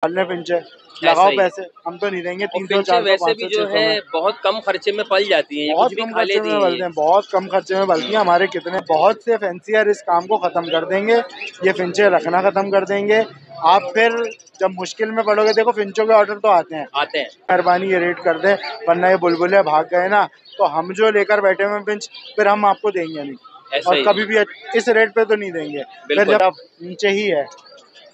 पालने फिंचे लगाओ पैसे, हम तो नहीं देंगे। 300-400 वैसे भी जो है बहुत कम खर्चे में पल जाती है, बहुत कम खर्चे में पलते हैं, बहुत कम खर्चे में पलती हैं। हमारे कितने बहुत से फैंसियर इस काम को खत्म कर देंगे, ये फिंचे रखना खत्म कर देंगे। आप फिर जब मुश्किल में पड़ोगे, देखो फिंचों के ऑर्डर तो आते हैं। मेहरबानी ये रेट कर दे, वरना ये बुलबुले भाग गए ना तो हम जो लेकर बैठे हुए फिंच फिर हम आपको देंगे नहीं, और कभी भी इस रेट पे तो नहीं देंगे। फिर जब नीचे ही है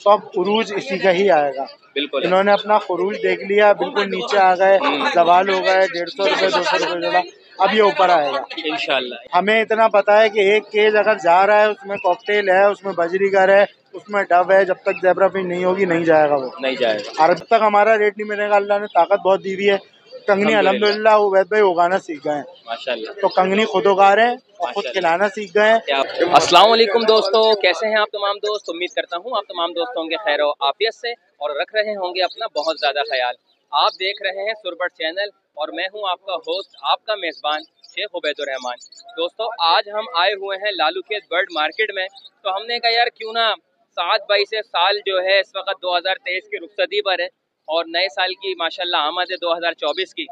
तो अब उरूज इसी का ही आएगा। इन्होंने अपना खुरूज देख लिया, बिल्कुल नीचे आ गए, सवाल हो गए 150 रुपए 200 रुपए जोड़ा। अब ये ऊपर आएगा इंशाल्लाह। हमें इतना पता है कि एक केज अगर जा रहा है, उसमें कॉकटेल है, उसमें बजरीगर है, उसमें डब है, जब तक ज़ेब्रा फिश नहीं होगी नहीं जाएगा, वो नहीं जाएगा। और जब तक हमारा रेट नहीं मिलेगा, अल्लाह ने ताकत बहुत दी हुई है। कंगनी अल्हम्दुलिल्लाह उवैद भाई उगाना सीख गए हैं माशाल्लाह, तो कंगनी खुद उगा रहे हैं और खुद खिलाना सीख गए हैं। अस्सलाम वालेकुम दोस्तों, कैसे हैं आप तमाम दोस्त? उम्मीद करता हूं आप तमाम दोस्तों के खैर आफियत से और रख रहे होंगे अपना बहुत ज़्यादा ख्याल। आप देख रहे हैं सुरबट चैनल और मैं हूं आपका होस्ट, आपका मेज़बान शेख उबैदुर रहमान। दोस्तों आज हम आए हुए हैं लालूखेत बर्ड मार्केट में, तो हमने कहा यार क्यों ना 7 मई से साल जो है इस वक्त 2023 की रुखसती पर है और नए साल की माशाल्लाह आमद है 2024 की।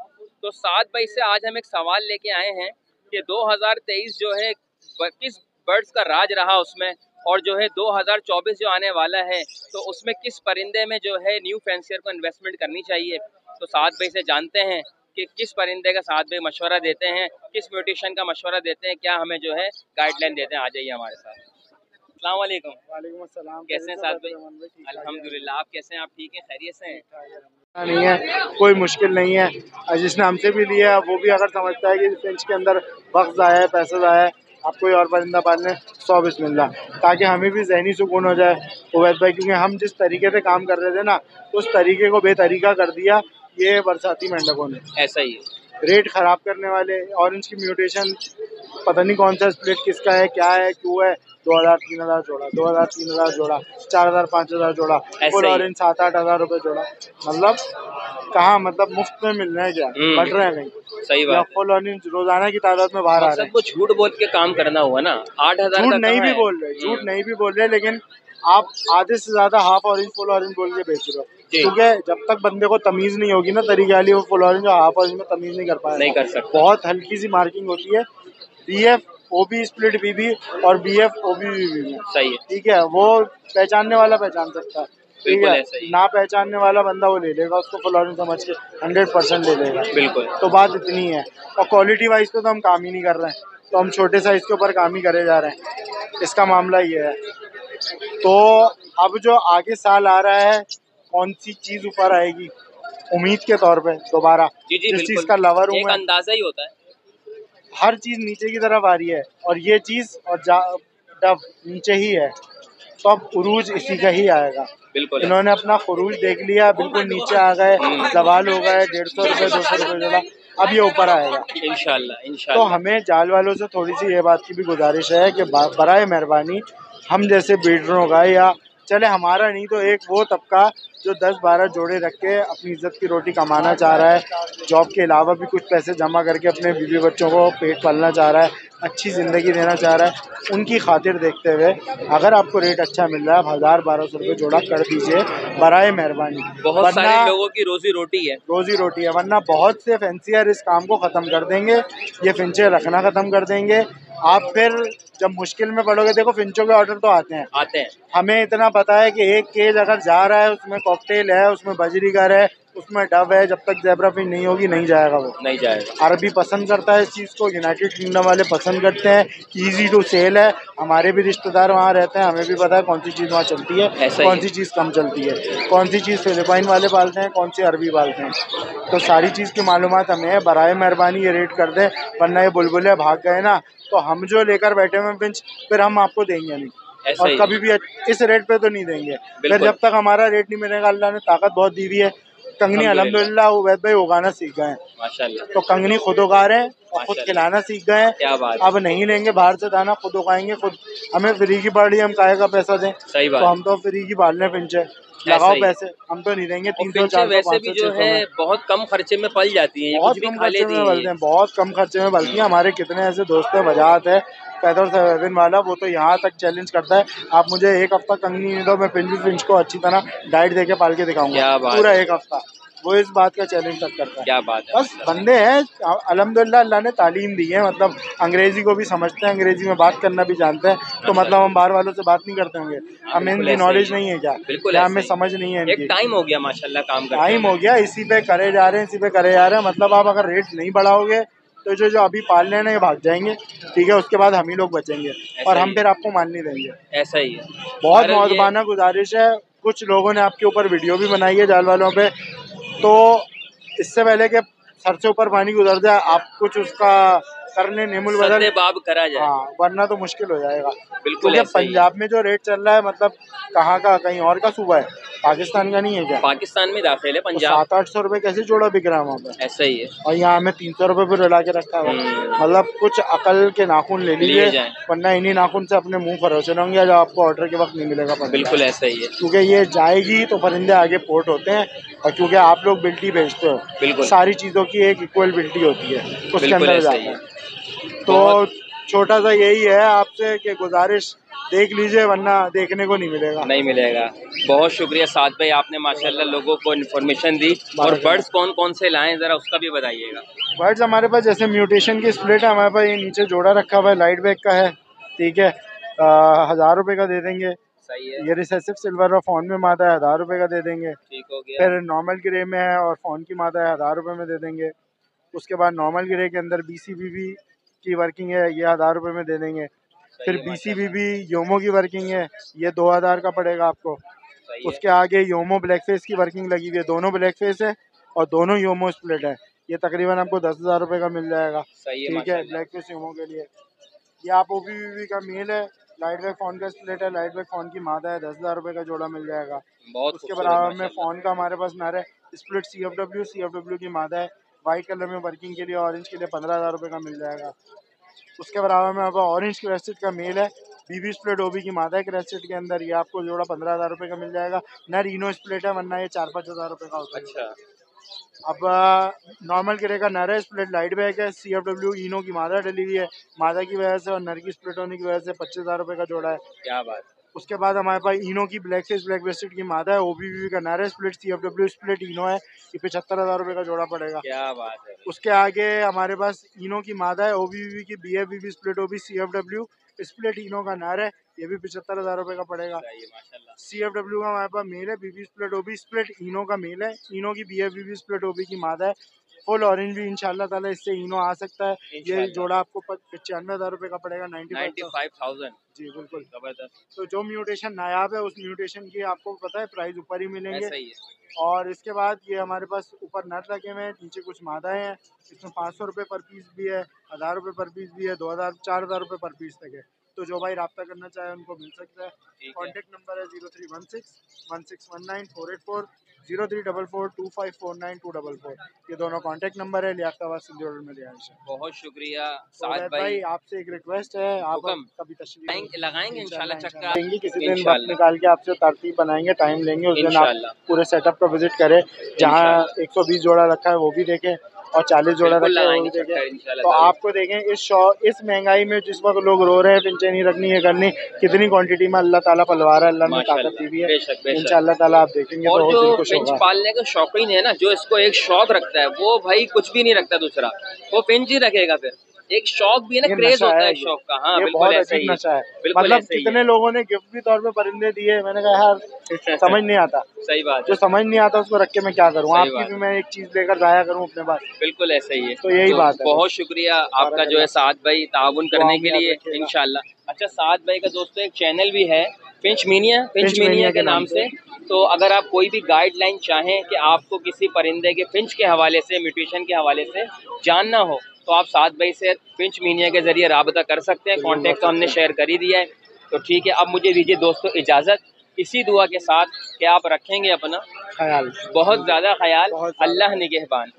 तो 7 मई से आज हम एक सवाल लेके आए हैं कि 2023 जो है किस बर्ड्स का राज रहा उसमें, और जो है 2024 जो आने वाला है तो उसमें किस परिंदे में जो है न्यू फैंसियर को इन्वेस्टमेंट करनी चाहिए। तो 7 मई से जानते हैं कि किस परिंदे का 7 मई मशवरा देते हैं, किस म्यूटेशन का मशवरा देते हैं, क्या हमें जो है गाइडलाइन देते हैं। आ जाइए हमारे साथ। अस्सलाम वालेकुम। वालेकुम अस्सलाम। कैसे हैं 7 मई? अल्हम्दुलिल्लाह, आप कैसे हैं? आप ठीक हैं, खैरियत से हैं? नहीं है, कोई मुश्किल नहीं है। जिसने हमसे भी लिया वो भी अगर समझता है कि फिंच के अंदर वक्त ज़ाया है, पैसा ज़ाया है, आप कोई और परिंदा पालने 100 बिस्मिल्लाह, ताकि हमें भी ज़हनी सुकून हो जाए उवैद भाई। क्योंकि हम जिस तरीके से काम कर रहे थे ना, उस तरीके को बेतरीका कर दिया ये बरसाती मेंढकों ने। ऐसा ही है, रेट ख़राब करने वाले, ऑरेंज की म्यूटेशन पता नहीं कौन सा स्प्लिट किसका है, क्या है, क्यों है। 2000-3000 जोड़ा, 2000-3000 जोड़ा, 4000-5000 जोड़ा, फुल ऑरेंज 7-8 हज़ार रुपये जोड़ा। मतलब कहाँ, मतलब मुफ्त में मिल रहे हैं क्या, बट रहे हैं कहीं। सही बात, फुल ऑरेंज रोजाना की तादाद में बाहर आ रहे हैं। सबको झूठ बोल के काम करना हुआ ना। 8000 झूठ नहीं भी बोल रहे, झूठ नहीं भी बोल रहे, लेकिन आप आधे से ज्यादा हाफ ऑरेंज फुल ऑरेंज बोल के बेच रहे हो। क्योंकि जब तक बंदे को तमीज नहीं होगी ना तरीके वाली, वो फुल ऑरेंज और हाफ ऑरेंज में तमीज नहीं कर पाएगा, नहीं कर सकता। बहुत हल्की सी मार्किंग होती है। BF OB स्प्लिट BB और BF OB BB में सही है, ठीक है। वो पहचानने वाला पहचान सकता है, ठीक है। ना पहचानने वाला बंदा वो ले लेगा, उसको फुल ऑरेंज समझ के 100% ले लेगा। बिल्कुल, तो बात इतनी है। और क्वालिटी वाइज तो हम काम ही नहीं कर रहे हैं, तो हम छोटे साइज के ऊपर काम ही करे जा रहे हैं। इसका मामला ये है। तो अब जो आगे साल आ रहा है, कौन सी चीज ऊपर आएगी उम्मीद के तौर पे दोबारा, जिस चीज का लवर हूँ मैं, अंदाजा ही होता है। हर चीज नीचे की तरफ आ रही है और ये चीज और डब नीचे ही है, तो अब उरूज इसी का ही आएगा। बिल्कुल, इन्होंने अपना खुरूज देख लिया, बिल्कुल नीचे आ गए, सवाल हो गए 150 रुपए 200 रुपए जोड़ा। अब ये ऊपर आएगा इंशाल्लाह। तो हमें जाल वालों से थोड़ी सी ये बात की भी गुजारिश है कि बराए मेहरबानी हम जैसे ब्रीडरों का, या चले हमारा नहीं तो एक वो तबका जो 10-12 जोड़े रख के अपनी इज्जत की रोटी कमाना चाह रहा है, जॉब के अलावा भी कुछ पैसे जमा करके अपने बीवी बच्चों को पेट पालना चाह रहा है, अच्छी ज़िंदगी देना चाह रहा है, उनकी खातिर देखते हुए अगर आपको रेट अच्छा मिल रहा है, 1000-1200 रुपये जोड़ा कर दीजिए बराए मेहरबानी। बहुत सारे लोगों की रोजी रोटी है, वरना बहुत से फैंसियर इस काम को ख़त्म कर देंगे, ये फिंचे रखना ख़त्म कर देंगे। आप फिर जब मुश्किल में पड़ोगे, देखो फिंचों के ऑर्डर तो आते हैं। हमें इतना पता है कि एक केज अगर जा रहा है, उसमें कॉकटेल है, उसमें बजरीगर है, उसमें डब है, जब तक ज़ेब्रा फिश नहीं होगी नहीं जाएगा, वो नहीं जाएगा। अरबी पसंद करता है इस चीज़ को, यूनाइटेड किंगडम वाले पसंद करते हैं, ईजी टू सेल है। हमारे भी रिश्तेदार वहाँ रहते हैं, हमें भी पता है कौन सी चीज़ वहाँ चलती है, कौन सी चीज़ कम चलती है, कौन सी चीज़ फिलिपाइन वाले पालते हैं, कौन सी अरबी पालते हैं। तो सारी चीज़ की मालूमात हमें है। बराए मेहरबानी ये रेट कर दें, वरना ये बुलबुले भाग गए ना तो हम जो लेकर बैठे हुए फिंच फिर हम आपको देंगे नहीं, और कभी भी इस रेट पे तो नहीं देंगे। फिर जब तक हमारा रेट नहीं मिलेगा, अल्लाह ने ताकत बहुत दी हुई है। कंगनी अल्हम्दुलिल्लाह उवैद भाई उगाना सीख गए हैं माशाल्लाह, तो कंगनी खुद उगा रहे हैं और खुद खिलाना सीख गए हैं। अब नहीं लेंगे बाहर से दाना, खुद उगाएंगे खुद। हमें फ्री की बाड़ी, हम काहे का पैसा दें, तो हम तो फ्री की पालने फिंचे। लगाओ पैसे, हम तो नहीं देंगे। 300-400 वैसे भी जो है बहुत कम खर्चे में पल जाती है, बहुत कम खर्चे में पलते हैं, बहुत कम खर्चे में पलती है। हमारे कितने ऐसे दोस्त हैं, वजाहत है पैदर सेवन वाला, वो तो यहाँ तक चैलेंज करता है आप मुझे एक हफ्ता कंगनी नहीं दो, मैं फिंच को अच्छी तरह डाइट देके पाल के दिखाऊंगा पूरा एक हफ्ता। वो इस बात का चैलेंज तक करता है। क्या बात है। बस बंदे हैं, अल्हम्दुलिल्लाह अल्लाह ने तालीम दी है, मतलब अंग्रेजी को भी समझते हैं, अंग्रेजी में बात करना भी जानते हैं, तो मतलब हम बाहर वालों से बात नहीं करते होंगे, हमें इनकी नॉलेज नहीं है क्या? बिल्कुल, हमें समझ नहीं है। एक टाइम हो गया माशाल्लाह काम करते, टाइम हो गया, इसी पे करे जा रहे हैं, इसी पे करे जा रहे हैं। मतलब आप अगर रेट नहीं बढ़ाओगे तो जो अभी पाल रहे हैं ये भाग जाएंगे, ठीक है, उसके बाद हम ही लोग बचेंगे और हम फिर आपको मान नहीं देंगे। ऐसा ही है। बहुत मौजबाना गुजारिश है, कुछ लोगों ने आपके ऊपर वीडियो भी बनाई है जाल वालों पे, तो इससे पहले कि सर से ऊपर पानी गुजर जाए आप कुछ उसका करने नेमुल बदल बाब करा जाए, हाँ, वरना तो मुश्किल हो जाएगा। बिल्कुल। क्योंकि पंजाब में जो रेट चल रहा है, मतलब कहाँ का, कहीं और का सूबा है, पाकिस्तान का नहीं है क्या? पाकिस्तान में दाखिल है पंजाब। 700-800 रुपए कैसे जोड़ा बिक रहा है वहाँ पे? ऐसा ही है। और यहाँ हमें 300 रुपए पे रुला के रखा है। मतलब कुछ अकल के नाखून ले लीजिए, वरना इन्हीं नाखून से अपने मुंह खरोचने होंगे जो आपको ऑर्डर के वक्त नहीं मिलेगा। बिल्कुल ऐसा ही है, क्योंकि ये जाएगी तो परिंदे आगे पोर्ट होते हैं, और क्योंकि आप लोग बिल्टी भेजते हो, बिल्कुल सारी चीज़ों की एक इक्वल बिल्टी होती है, उसके अंदर जाता है। तो छोटा सा यही है आपसे कि गुजारिश देख लीजिए, वरना देखने को नहीं मिलेगा। बहुत शुक्रिया साद भाई, आपने माशाल्लाह लोगों को इन्फॉर्मेशन दी। और बर्ड्स कौन कौन से लाएं जरा उसका भी बताइएगा। बर्ड्स हमारे पास जैसे म्यूटेशन की स्प्लिट है, हमारे पास ये नीचे जोड़ा रखा हुआ है, लाइट बैग का है, ठीक है, 1000 रुपये का दे देंगे। सही है। ये रिसेसिव सिल्वर और फोन में मादा है, 1000 रुपये का दे देंगे। ठीक हो गया। फिर नॉर्मल ग्रे में है और फोन की मादा है, 1000 रुपये में दे देंगे। उसके बाद नॉर्मल ग्रे के अंदर BCBB की वर्किंग है, ये 1000 रुपये में दे देंगे। फिर BCBB योमो की वर्किंग है, ये 2000 का पड़ेगा आपको। उसके आगे योमो ब्लैक फेस की वर्किंग लगी हुई है, दोनों ब्लैक फेस है और दोनों योमो स्प्लिट है, ये तकरीबन आपको 10,000 रुपये का मिल जाएगा। ठीक है, ब्लैक फेस योमो के लिए। ये आप OBBB का मेल है, लाइट वेव फोन का स्प्लिट है, लाइट वेव फोन की मादा है, 10,000 रुपये का जोड़ा मिल जाएगा। उसके बराबर में फोन का हमारे पास नर है, स्प्लिट CFW की मादा है, वाइट कलर में वर्किंग के लिए, ऑरेंज के लिए 15,000 रुपये का मिल जाएगा। उसके बराबर में आपका ऑरेंज क्रेस्टेड का मेल है, BB स्प्लिट OB की मादा है क्रेस्टेड के अंदर, ये आपको जोड़ा 15,000 रुपये का मिल जाएगा। नर इनो स्प्लिट है, वरना ये 4-5 हज़ार रुपये का होता है। अच्छा। अब नॉर्मल ग्रे का नर है, स्प्लिट लाइट बैग है, CFW इनो की मादा डली हुई है, मादा की वजह से और नर की स्प्लिट होने की वजह से 25,000 रुपये का जोड़ा है। क्या बात। उसके बाद हमारे पास इनो की ब्लैक फेस ब्लैक ब्रेस्टेड की मादा है, OBBB का नर है, स्प्लिट CFW स्प्लिट इनो है, ये 75,000 रुपये का जोड़ा पड़ेगा। क्या बात है। उसके आगे हमारे पास इनो की मादा है, OBBB की BFBB split OB CFW split इनो का नर है, ये भी 75,000 रुपये का पड़ेगा। CFW का हमारे पास मेल है, BB स्प्लिट OB स्प्लिट इनो का मेल है, इनो की BFBB स्प्लिट OB की मादा है, फुल ऑरेंज भी इंशाल्लाह ताला इससे इनो आ सकता है। ये जोड़ा आपको 95,000 रुपये का पड़ेगा। 95,000। जी बिल्कुल जबरदस्त। तो जो म्यूटेशन नायाब है उस म्यूटेशन की आपको पता है प्राइस ऊपर ही मिलेंगे। ऐसा ही है। और इसके बाद ये हमारे पास ऊपर नट लगे हुए हैं, नीचे कुछ मादाएं हैं, इसमें 500 रुपये पर पीस भी है, 1000 रुपये पर पीस भी है, 2000 4,000 रुपये पर पीस तक है। तो जो भाई रब्ता करना चाहे उनको मिल सकता है। कॉन्टेक्ट नंबर है 0316-1619-484, 03442549-244। ये दोनों कॉन्टेक्ट नंबर है, लियाकताबाद सिंधी रोड में रिहाइश है। बहुत शुक्रिया साद भाई, आपसे एक रिक्वेस्ट है, आप कभी तशरीफ लगाएंगे इंशाल्लाह, चक्कर देंगे किसी दिन वक्त निकाल के, आपसे तरतीब बनाएंगे, टाइम लेंगे, उस दिन आप पूरे सेटअप का विजिट करें, जहाँ 120 जोड़ा रखा है वो भी देखें और 40 जोड़ा रखा है वो भी देखें। तो आपको देखें इस महंगाई में जिस वक्त लोग रो रहे हैं फिंचे नहीं रखनी है करनी, कितनी क्वांटिटी में अल्लाह ताला पलवा रहा है, अल्लाह ने ताकत दी है, इंशाल्लाह ताला आप देखेंगे। और जो फिंच पालने का शौकीन है ना, जो इसको एक शौक रखता है, वो भाई कुछ भी नहीं रखता दूसरा, वो फिंच ही रखेगा। फिर एक शौक भी है ना, क्रेज होता है शौक का। हाँ, बिल्कुल ऐसा ही नशा है। मतलब कितने लोगों ने गिफ्ट भी तौर पे परिंदे दिए, मैंने कहा यार समझ नहीं आता। सही बात, जो समझ नहीं आता उसको रख के मैं क्या करूँ, आपकी भी मैं एक चीज लेकर जाया करूँ अपने पास। बिल्कुल ऐसा ही है, तो यही बात है। बहुत शुक्रिया आपका जो है साद भाई ताउन करने के लिए, इंशाल्लाह। अच्छा, साद भाई का दोस्तों एक चैनल भी है फिंच मीनिया के नाम से। तो अगर आप कोई भी गाइडलाइन चाहें कि आपको किसी परिंदे के फिंच के हवाले से, म्यूटेशन के हवाले से जानना हो, तो आप साद भाई से फिंच मीनिया के जरिए राबता कर सकते हैं। कॉन्टेक्ट तो हमने शेयर कर ही दिया है। तो ठीक है, अब मुझे दीजिए दोस्तों इजाज़त, इसी दुआ के साथ कि आप रखेंगे अपना ख्याल, बहुत ज़्यादा ख्याल, अल्लाह निगहबान।